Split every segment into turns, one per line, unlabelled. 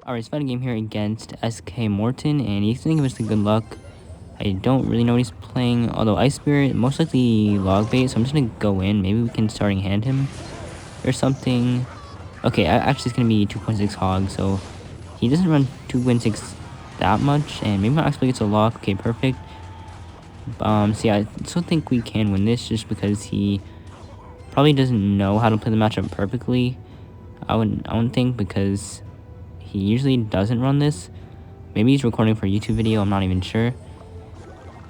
Alright, so I had a game here against SK Morton, and he's gonna give us the good luck. I don't really know what he's playing, although Ice Spirit, most likely log bait, so I'm just gonna go in. Maybe we can starting hand him or something. Okay, actually it's gonna be 2.6 hog, so he doesn't run 2.6 that much, and maybe my exploit gets a lock. Okay, perfect. So yeah, I still think we can win this just because he probably doesn't know how to play the matchup perfectly. I wouldn't think, because he usually doesn't run this. Maybe he's recording for a YouTube video, I'm not even sure.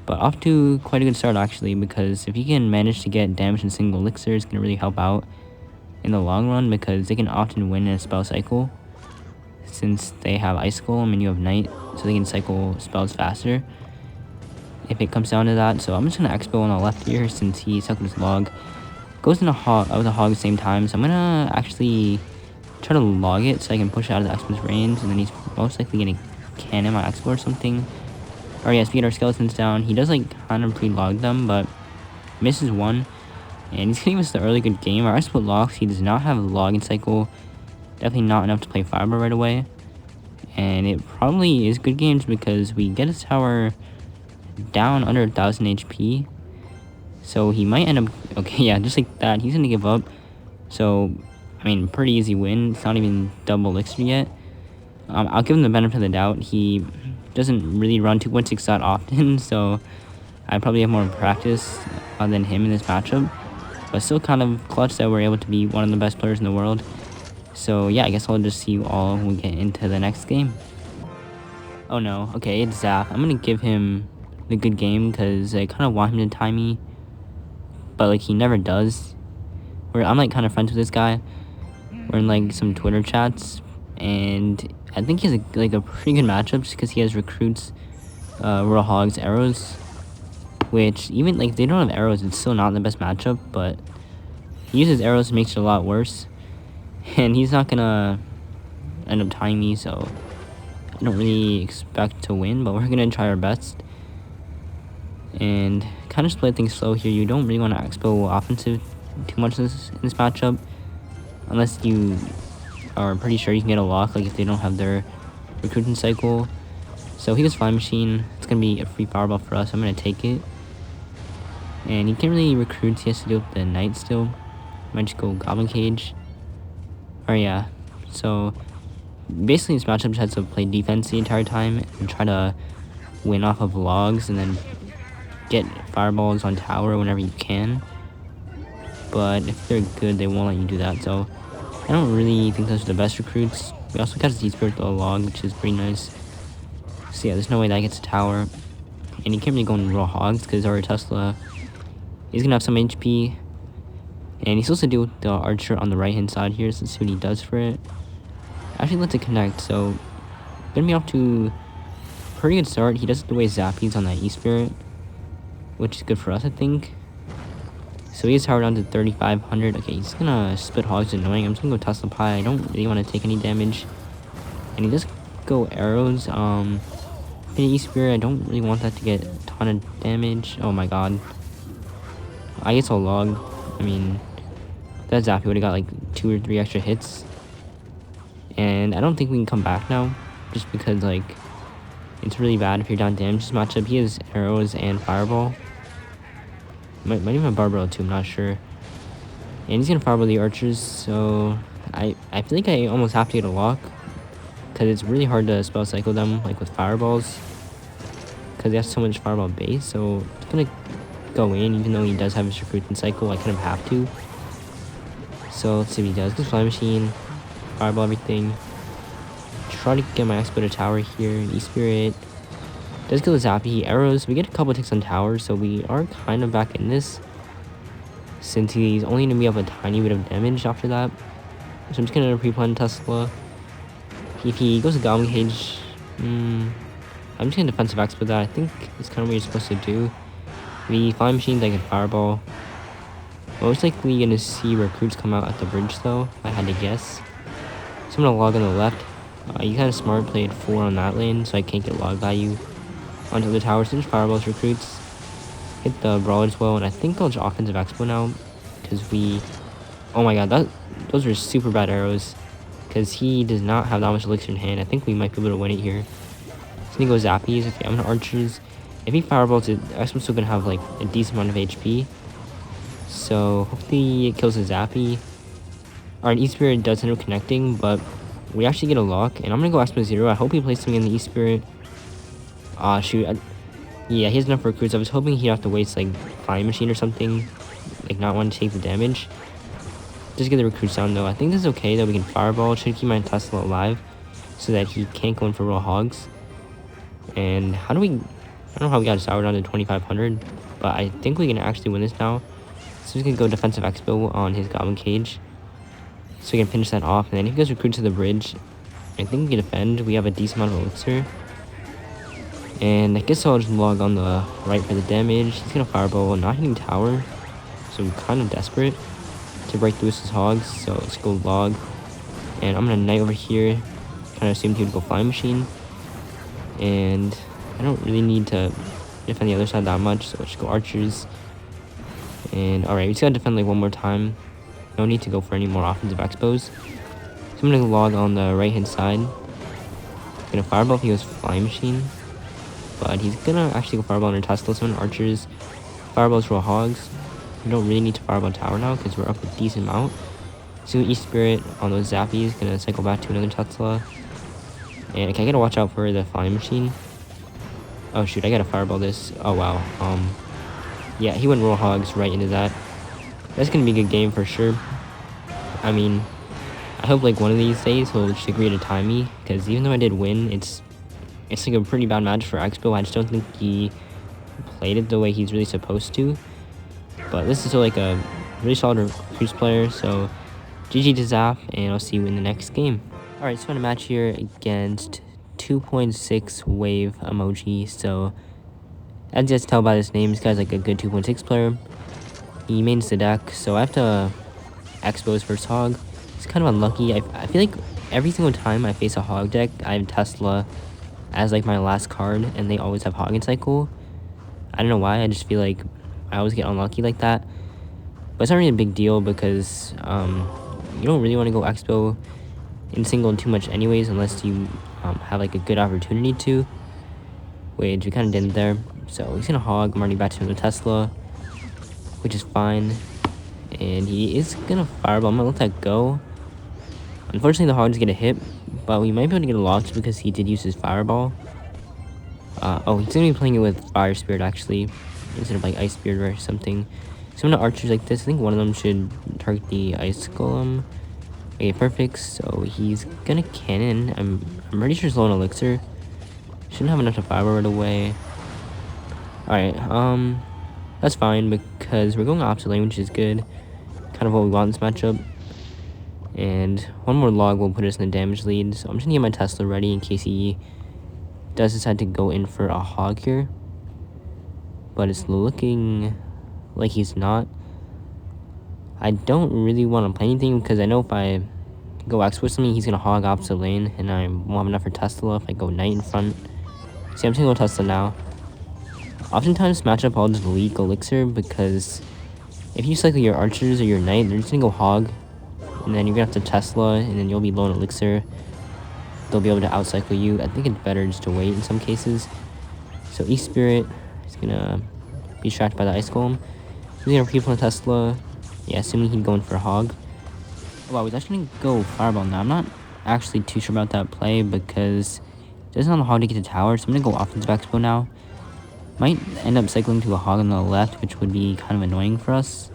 But off to quite a good start actually, because if he can manage to get damage in single elixir, it's going to really help out in the long run, because they can often win in a spell cycle. Since they have Ice Golem and you have Night, so they can cycle spells faster if it comes down to that. So I'm just going to Xbow on the left here, since he sucked his log. Goes into hog with a hog at the same time, so I'm going to actually try to log it so I can push it out of the Xbow's range, and then he's most likely going to cannon my Xbow or something. Or yes, we get our skeletons down. He does like kind of pre-log them, but misses one. And he's giving us the early good game. Our Xbow locks, he does not have a login cycle. Definitely not enough to play fiber right away. And it probably is good games because we get his tower down under 1000 HP. So he might end up, okay, yeah, just like that. He's gonna give up. So, I mean, pretty easy win. It's not even double elixir yet. I'll give him the benefit of the doubt. He doesn't really run 2.6 that often, so I probably have more practice than him in this matchup. But still kind of clutch that we're able to be one of the best players in the world. So yeah, I guess I'll just see you all when we get into the next game. Oh no, okay, it's Zap. I'm gonna give him the good game because I kind of want him to tie me, but like he never does. I'm like kind of friends with this guy. We're in like some Twitter chats, and I think he has a pretty good matchup just because he has recruits, Royal Hogs, arrows, which even like if they don't have arrows, it's still not the best matchup, but he uses arrows to make it a lot worse, and he's not gonna end up tying me, so I don't really expect to win, but we're gonna try our best. And kind of split things slow here. You don't really want to expo offensive too much in this matchup, unless you are pretty sure you can get a lock, like if they don't have their recruiting cycle. So he gets Fly Machine. It's gonna be a free fireball for us. I'm gonna take it. And he can't really recruit, he has to deal with the Knight still. Might just go Goblin Cage. Or yeah. So basically this matchup just has to play defense the entire time and try to win off of logs and then get fireballs on tower whenever you can. But if they're good, they won't let you do that, so I don't really think those are the best recruits. We also got Z-Spirit with a log, which is pretty nice. So yeah, there's no way that gets a tower. And he can't really go in Raw Hogs because our Tesla is going to have some HP. And he's supposed to deal with the Archer on the right-hand side here, so let's see what he does for it. Actually, lets it connect, so gonna be off to a pretty good start. He does it the way Zappies on that E-Spirit, which is good for us, I think. So he has tower down to 3,500. Okay, he's gonna split hogs, annoying. I'm just gonna go Tesla Pie. I don't really want to take any damage. And he does go arrows. Infinity Spear, I don't really want that to get a ton of damage. Oh my god. I guess I'll log. I mean, that Zappy would have got like 2 or 3 extra hits. And I don't think we can come back now, just because like it's really bad if you're down damage this matchup. He has arrows and fireball. Might even have Barbaro too, I'm not sure. And he's gonna fireball the archers, so I feel like I almost have to get a lock, because it's really hard to spell cycle them like with fireballs, because they have so much fireball base. So it's gonna go in, even though he does have his recruiting cycle. I kind of have to. So let's see what he does. Good Fly Machine, fireball everything. Try to get my Expo to tower here. E-Spirit does kill the Zappy. Arrows, we get a couple ticks on towers, so we are kind of back in this, since he's only going to be up a tiny bit of damage after that. So I'm just going to pre-plan Tesla. If he goes to Goblin Cage, I'm just going to defensive Expo that. I think it's kind of what you're supposed to do. The Fly Machines, I can fireball. Most likely going to see recruits come out at the bridge though, if I had to guess. So I'm going to log on the left. You kind of smart, played 4 on that lane, so I can't get log value onto the tower. So just fireballs recruits, hit the brawler as well, and I think I'll just offensive expo now, because we, oh my god, those are super bad arrows. because he does not have that much elixir in hand. I think we might be able to win it here. So I'm gonna go Zappies. Okay, I'm gonna Archers. If he fireballs it, I'm still gonna have like a decent amount of HP. So hopefully it kills a Zappy. Alright, E-Spirit does end up connecting, but we actually get a lock. And I'm gonna go Xbow 0. I hope he plays something in the E-Spirit. Shoot. Yeah, he has enough recruits. I was hoping he'd have to waste like Flying Machine or something. Like not want to take the damage. Just get the recruits down though. I think this is okay that we can Fireball. Should keep my Tesla alive so that he can't go in for Royal Hogs. And how do we... I don't know how we got Sour down to 2,500. But I think we can actually win this now. So he's gonna go Defensive Expo on his Goblin Cage. So we can finish that off. And then if he goes recruit to the bridge, I think we can defend. We have a decent amount of elixir. And I guess I'll just log on the right for the damage. He's gonna Fireball, not hitting tower. So I'm kind of desperate to break through his hogs. So let's go log. And I'm gonna Knight over here. Kind of assumed he would go Flying Machine. And I don't really need to defend the other side that much. So let's go Archers. And alright, we just gotta defend like one more time. No need to go for any more offensive expos. So I'm gonna log on the right hand side. Gonna Fireball if he goes Flying Machine. But he's gonna actually go Fireball under Tesla. So I'm gonna Archers. Fireballs Royal Hogs. We don't really need to Fireball Tower now because we're up a decent amount. So E-Spirit on those Zappies. Gonna cycle back to another Tesla. And okay, I gotta watch out for the Flying Machine. Oh shoot, I gotta Fireball this. Oh wow. Yeah, he went Royal Hogs right into that. That's gonna be a good game for sure. I mean, I hope like one of these days he'll just agree to time me, because even though I did win, it's like a pretty bad match for Xbow. I just don't think he played it the way he's really supposed to. But this is still like a really solid recruits player, so GG to Zap, and I'll see you in the next game. Alright, so in a match here against 2.6 Wave Emoji. So as you guys tell by this name, this guy's like a good 2.6 player. He mains the deck, so I have to Expo his first hog. It's kind of unlucky. I feel like every single time I face a hog deck, I have Tesla as like my last card, and they always have Hog and Cycle. I don't know why, I just feel like I always get unlucky like that. But it's not really a big deal because you don't really want to go Expo in single too much anyways, unless you have like a good opportunity to, which we kind of didn't there. So he's gonna Hog. I'm already back to the Tesla, which is fine. And he is gonna Fireball. I'm gonna let that go. Unfortunately, the Hogs get a hit, but we might be able to get a loss because he did use his Fireball. Oh, he's gonna be playing it with Fire Spirit actually, instead of like Ice Spirit or something. So I'm gonna Archers like this. I think one of them should target the Ice Golem. Okay, perfect. So he's gonna Cannon. I'm pretty sure it's low on elixir. Shouldn't have enough to Fireball right away. Alright, that's fine because we're going opposite lane, which is good. Kind of what we want in this matchup. And one more log will put us in the damage lead. So I'm just gonna get my Tesla ready in case he does decide to go in for a hog here. But it's looking like he's not. I don't really want to play anything because I know if I go X with something, he's gonna hog opposite lane, and I won't have enough for Tesla if I go Knight in front. See, I'm just gonna go Tesla now. Oftentimes, matchup I'll just leak elixir because if you cycle your Archers or your Knight, they're just gonna go hog, and then you're gonna have to Tesla, and then you'll be low on elixir. They'll be able to outcycle you. I think it's better just to wait in some cases. So E-Spirit is gonna be distracted by the Ice Golem. He's gonna pre-plan Tesla. Yeah, assuming he'd go in for a hog. Oh, wow, he's actually gonna go Fireball now. I'm not actually too sure about that play because it doesn't have a hog to get to tower, so I'm gonna go Offensive Expo now. Might end up cycling to a hog on the left, which would be kind of annoying for us.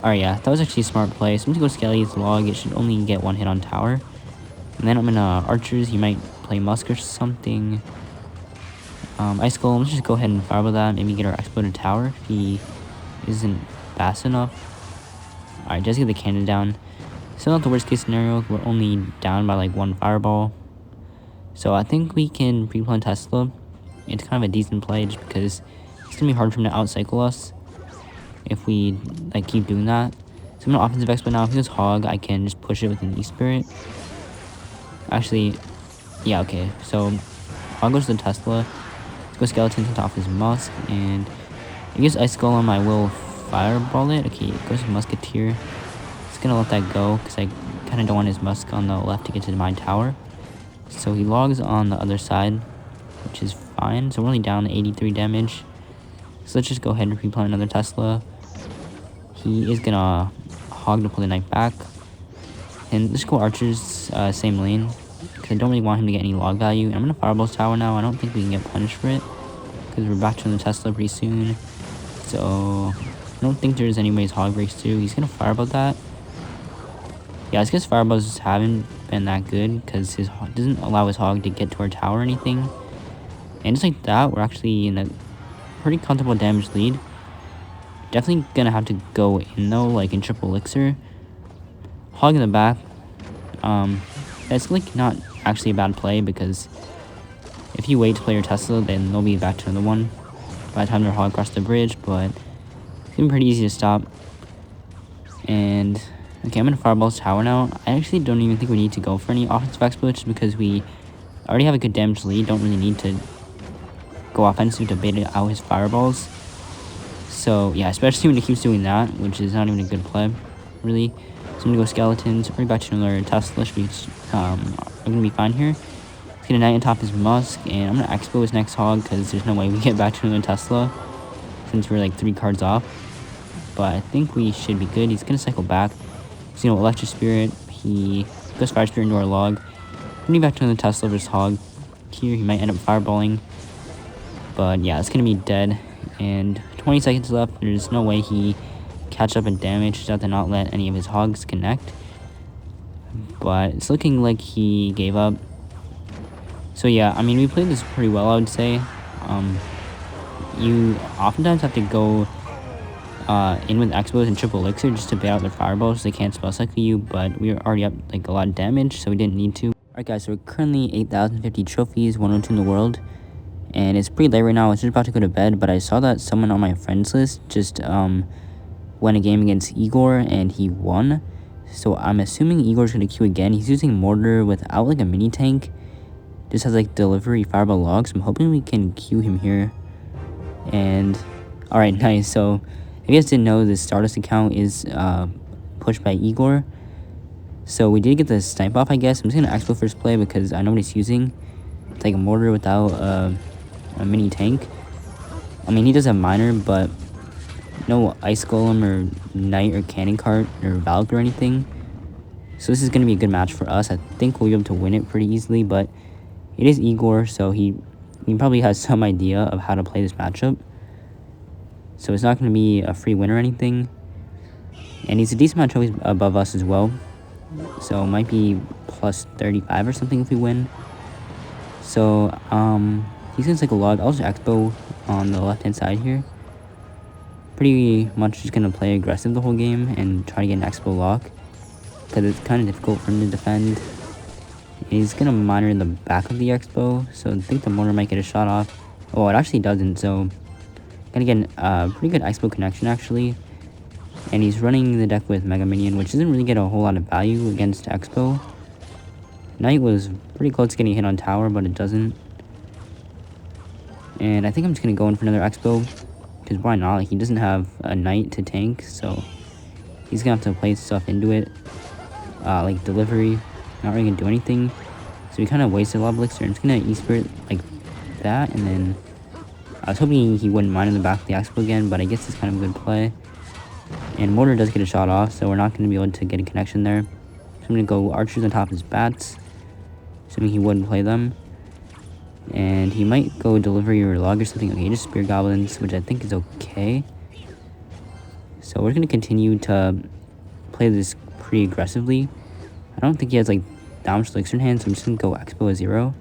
Alright, yeah, that was actually a smart play. So I'm gonna go Skelly's log. It should only get one hit on tower. And then I'm gonna Archers. He might play Musk or something. Ice Golem, let's just go ahead and Fireball that. Maybe get our Expo to tower if he isn't fast enough. Alright, just get the cannon down. Still not the worst case scenario. We're only down by like one Fireball. So I think we can pre-plan Tesla. It's kind of a decent play just because it's gonna be hard for him to outcycle us if we like keep doing that. So I'm gonna Offensive Expo now. If he goes hog, I can just push it with an E-Spirit. Actually, yeah, okay. So hog goes to the Tesla. Let's go Skeleton to top his Musk, and if he gets Ice Golem, I will Fireball it. Okay, it goes to Musketeer. Just gonna let that go because I kind of don't want his musk on the left to get to my tower. So he logs on the other side, which is fine. So we're only down to 83 damage. So let's just go ahead and replant another Tesla. He is gonna hog to pull the knight back. And let's go archers, same lane. Because I don't really want him to get any log value. And I'm gonna fireball his tower now. I don't think we can get punished for it. Because we're back to the Tesla pretty soon. So I don't think there's any way his hog breaks through. He's gonna fireball that. Yeah, it's because fireballs just haven't been that good. Because his doesn't allow his hog to get to our tower or anything. And just like that, we're actually in a pretty comfortable damage lead. Definitely gonna have to go in though, like in triple elixir. Hog in the back. That's like not actually a bad play because if you wait to play your Tesla, then they'll be back to another one by the time they're hog across the bridge. But it's gonna be pretty easy to stop. And okay, I'm gonna fireball his tower now. I actually don't even think we need to go for any offensive expo just because we already have a good damage lead. Don't really need to go offensive to bait out his fireballs. So yeah, especially when he keeps doing that, which is not even a good play, really. So I'm gonna go skeletons, bring back to another Tesla. We're gonna be fine here. He's gonna knight on top his musk, and I'm gonna expo his next hog because there's no way we get back to another Tesla since we're like 3 cards off. But I think we should be good. He's gonna cycle back. He's gonna electric spirit. He goes fire spirit into our log. Bring back to another Tesla versus hog. Here he might end up fireballing. But yeah, it's gonna be dead. And 20 seconds left. There's no way he catch up in damage. Just have to not let any of his hogs connect. But it's looking like he gave up. So yeah, I mean, we played this pretty well, I would say. You oftentimes have to go in with Xbows and triple elixir just to bait out their fireballs. They can't spell cycle you, but we were already up like a lot of damage, so we didn't need to. Alright guys, so we're currently 8,050 trophies, 102 in the world. And it's pretty late right now. I was just about to go to bed, but I saw that someone on my friends list just won a game against Igor and he won. So I'm assuming Igor's gonna queue again. He's using mortar without like a mini tank. Just has like delivery fireball logs. I'm hoping we can queue him here. And alright, nice. So if you guys didn't know, this Stardust account is pushed by Igor. So we did get the snipe off, I guess. I'm just gonna expo first play because I know what he's using. It's like a mortar without a mini tank. I mean, he does have miner, but no ice golem or knight or cannon cart or valk or anything. So this is going to be a good match for us. I think we'll be able to win it pretty easily, but it is Igor, so he probably has some idea of how to play this matchup. So it's not going to be a free win or anything. And he's a decent amount of trophies above us as well. So it might be plus 35 or something if we win. So, he's gonna take a log. I'll just expo on the left-hand side here. Pretty much just gonna play aggressive the whole game and try to get an expo lock. Because it's kind of difficult for him to defend. He's gonna miner in the back of the expo, so I think the mortar might get a shot off. Oh, it actually doesn't, so gonna get a pretty good expo connection actually. And he's running the deck with Mega Minion, which doesn't really get a whole lot of value against expo. Knight was pretty close to getting hit on tower, but it doesn't. And I think I'm just going to go in for another expo. Because why not? Like, he doesn't have a knight to tank, so he's going to have to play stuff into it. Like delivery. Not really going to do anything. So we kind of wasted a lot of elixir. I'm just going to E-Spirit like that. And then I was hoping he wouldn't mine in the back of the expo again, but I guess it's kind of a good play. And mortar does get a shot off, so we're not going to be able to get a connection there. So I'm going to go archers on top of his bats. Assuming he wouldn't play them. And he might go delivery or log or something. Okay, just spear goblins, which I think is okay. So we're going to continue to play this pretty aggressively. I don't think he has like that much elixir in hand, so I'm just going to go expo a 0.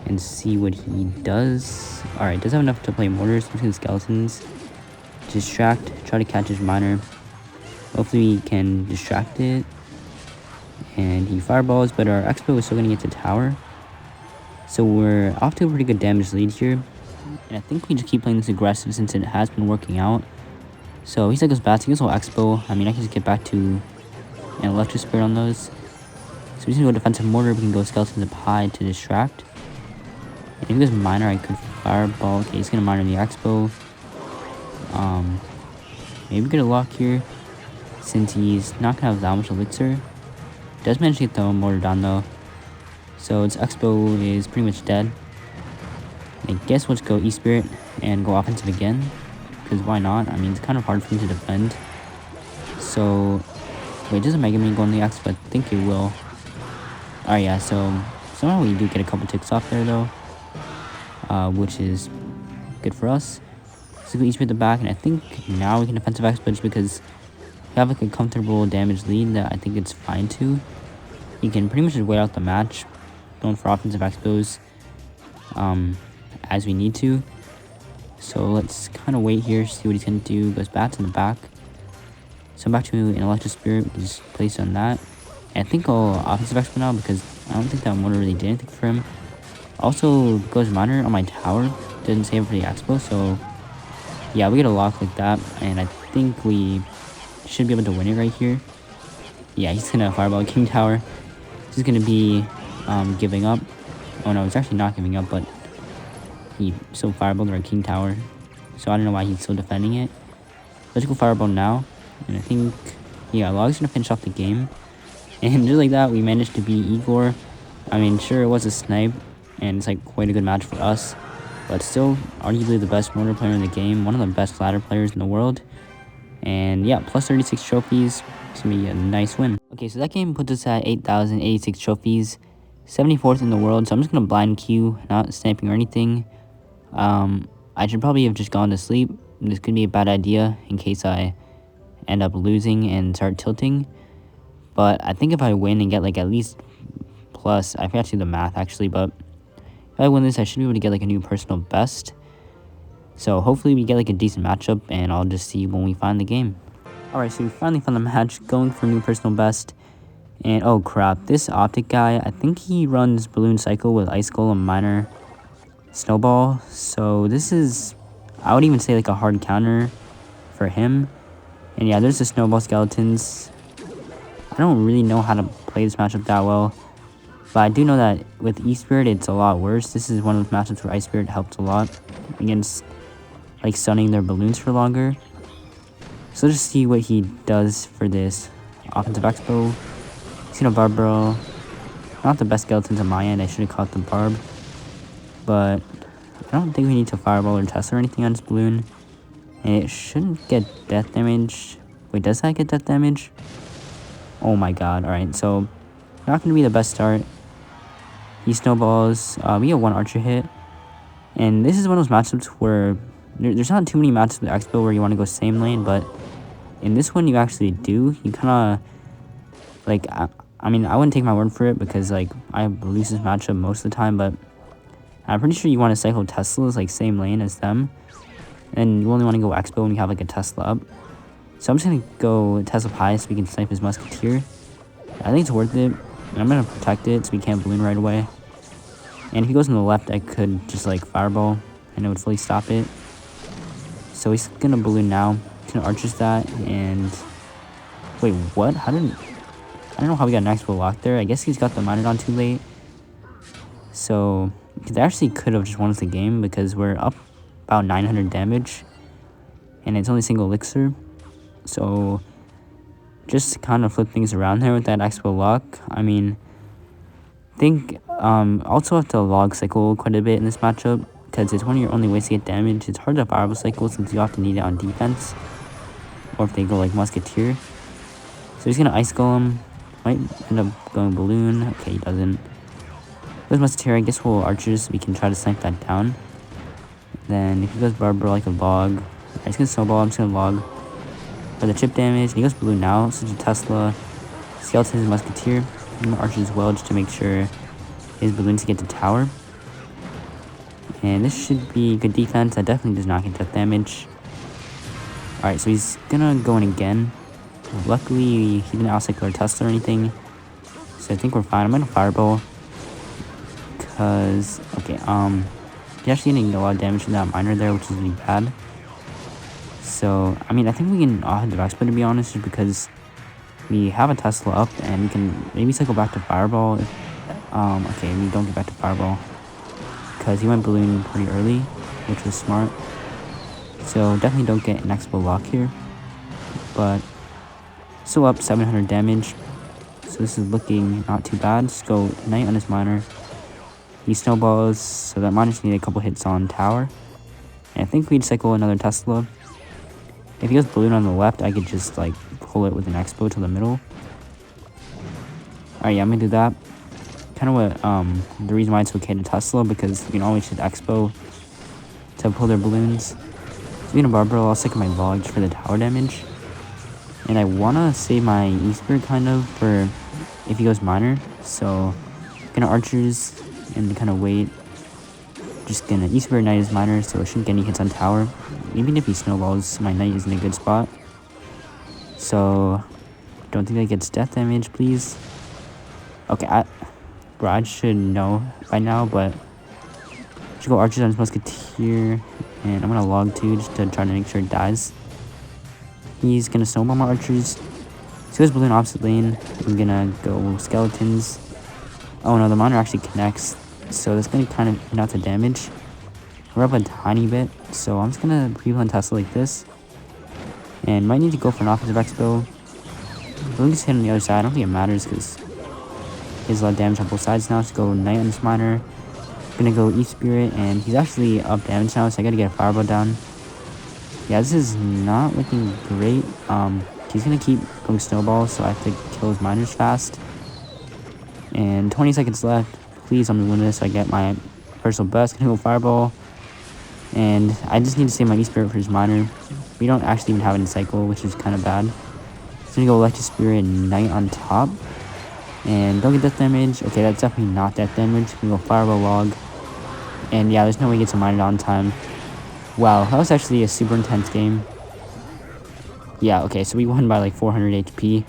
And see what he does. Alright, does have enough to play mortars. I'm just going to skeletons. Distract, try to catch his miner. Hopefully we can distract it. And he fireballs, but our expo is still going to get to tower. So we're off to a pretty good damage lead here. And I think we just keep playing this aggressive since it has been working out. So he's like his bats, he goes all expo. I mean, I can just get back to an electric spirit on those. So he's going to go defensive mortar, we can go skeletons up high to distract. And if he goes miner, I could fireball. Okay, he's going to miner the expo. Maybe get a lock here, since he's not going to have that much elixir. Does manage to get the mortar down though. So its Xbow is pretty much dead. I guess let's go E-Spirit and go offensive again. Because why not? I mean, it's kind of hard for me to defend. So, wait, does a Mega Man go on the X? But I think it will. Alright, yeah, so somehow we do get a couple ticks off there though. Which is good for us. So we E-Spirit the back, and I think now we can defensive X, but just because we have like a comfortable damage lead that I think it's fine to. You can pretty much just wait out the match, going for offensive Xbows as we need to. So let's kind of wait here, see what he's going to do. Goes back to the back. So back to an Electric Spirit, we just place on that. And I think I'll offensive Expo now because I don't think that mortar really did anything for him. Also goes minor on my tower, didn't save for the Expo, so yeah, we get a lock like that, and I think we should be able to win it right here. Yeah, he's gonna fireball King Tower. He's gonna be giving up. Oh no, he's actually not giving up, but he still fireballed our King Tower. So I don't know why he's still defending it. Let's go fireball now. And I think, yeah, Log's gonna finish off the game. And just like that, we managed to beat Igor. I mean, sure, it was a snipe, and it's like quite a good match for us. But still, arguably the best mortar player in the game. One of the best ladder players in the world. And yeah, plus 36 trophies. It's gonna be a nice win. Okay, so that game puts us at 8,086 trophies. 74th in the world, so I'm just gonna blind queue, not sniping or anything. I should probably have just gone to sleep. This could be a bad idea in case I end up losing and start tilting. But I think if I win and get like at least plus, I forgot to do the math actually, but if I win this, I should be able to get like a new personal best. So hopefully we get like a decent matchup, and I'll just see when we find the game. Alright, so we finally found the match, going for a new personal best. And oh crap, this Optic guy, I think he runs Balloon Cycle with Ice Golem, Miner, Snowball. So this is, I would even say like a hard counter for him. And yeah, there's the Snowball Skeletons. I don't really know how to play this matchup that well, but I do know that with E-Spirit it's a lot worse. This is one of those matchups where Ice-Spirit helps a lot against like stunning their balloons for longer. So let's just see what he does for this offensive Expo. Xeno Barbaro. Not the best skeletons on my end. I should have caught the barb. But I don't think we need to fireball or Tesla or anything on this balloon. And it shouldn't get death damage. Wait, does that get death damage? Oh my god. Alright, so not going to be the best start. He snowballs. We get one archer hit. And this is one of those matchups where there's not too many matchups with Expo where you want to go same lane, but in this one you actually do. You kind of, like, I mean, I wouldn't take my word for it because, like, I lose this matchup most of the time, but I'm pretty sure you want to cycle Teslas, like, same lane as them. And you only want to go Expo when you have, like, a Tesla up. So I'm just going to go Tesla High so we can snipe his Musketeer. I think it's worth it. I'm going to protect it so we can't balloon right away. And if he goes on the left, I could just, like, fireball, and it would fully stop it. So he's going to balloon now. He's going to archers that, and... Wait, what? I don't know how we got an Expo lock there. I guess he's got the miner on too late. So, they actually could have just won us the game because we're up about 900 damage. And it's only single elixir. So, just kind of flip things around there with that Expo lock. I mean, I think also have to log cycle quite a bit in this matchup because it's one of your only ways to get damage. It's hard to fireball cycle since you often need it on defense. Or if they go like Musketeer. So he's going to Ice Golem. Might end up going Balloon. Okay, he doesn't. Goes Musketeer. I guess we'll Archers so we can try to snipe that down. Then if he goes Barber like a log. He's going to Snowball. I'm just going to log for the chip damage. And he goes Balloon now. Such a Tesla. Skeleton is Musketeer. And Archers as well just to make sure his balloons get to tower. And this should be good defense. That definitely does not get death damage. Alright, so he's going to go in again. Luckily, he didn't outcycle our Tesla or anything. So I think we're fine. I'm going to fireball. Because, okay, he's actually getting a lot of damage from that miner there, which is really bad. So, I mean, I think we can offensive Expo, to be honest, just because we have a Tesla up and we can maybe cycle back to fireball. Okay, we don't get back to fireball because he went balloon pretty early, which was smart. So definitely don't get an Expo lock here, but still up 700 damage. So this is looking not too bad. Let's go Knight on his miner. He snowballs, so that miner just need a couple hits on tower. And I think we'd cycle another Tesla. If he goes balloon on the left, I could just like pull it with an Xbow to the middle. Alright, yeah, I'm gonna do that. Kind of what the reason why it's okay to Tesla, because you can always hit Xbow to pull their balloons. Speaking of Barbara, I'll stick my logs for the tower damage. And I wanna save my E-Spirit kind of for if he goes miner. So gonna archers and kind of wait. Just gonna E-Spirit Knight his miner, so it shouldn't get any hits on tower. Even if he snowballs, my Knight is in a good spot. So don't think that gets death damage, please. Okay, I should know by now, but I should go archers on his musketeer, and I'm gonna log 2 just to try to make sure it dies. He's gonna snowball my archers. So he goes balloon opposite lane. I'm gonna go skeletons. Oh no, the miner actually connects, so that's gonna kind of out the damage. We're up a tiny bit, so I'm just gonna pre-plan Tesla like this, and might need to go for an offensive Xbow. Balloon gets hit on the other side. I don't think it matters because he has a lot of damage on both sides now. Let's go Knight on this miner. Gonna go E-Spirit, and he's actually up damage now, so I gotta get a fireball down. Yeah, this is not looking great. He's gonna keep going snowball, so I have to kill his miners fast. And 20 seconds left. Please let me win this so I get my personal best. Gonna go fireball. And I just need to save my E-Spirit for his miner. We don't actually even have any cycle, which is kind of bad. So I'm gonna go Electric Spirit and Knight on top. And don't get death damage. Okay, that's definitely not death damage. I'm gonna go fireball log. And yeah, there's no way he gets a miner on time. Wow, that was actually a super intense game. Yeah, okay, so we won by like 400 HP.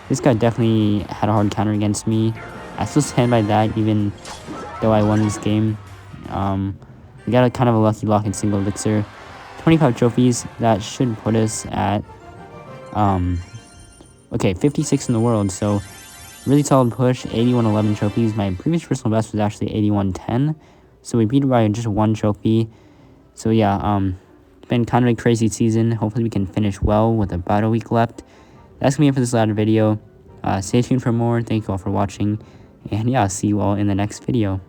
This guy definitely had a hard counter against me. I still stand by that, even though I won this game. We got a kind of a lucky lock in single elixir. 25 trophies, that should put us at, okay, 56 in the world, so really solid push. 8111 trophies. My previous personal best was actually 8110, so we beat it by just one trophy. So yeah, it's been kind of a crazy season. Hopefully we can finish well with about a week left. That's gonna be it for this latter video. Stay tuned for more. Thank you all for watching, and yeah, I'll see you all in the next video.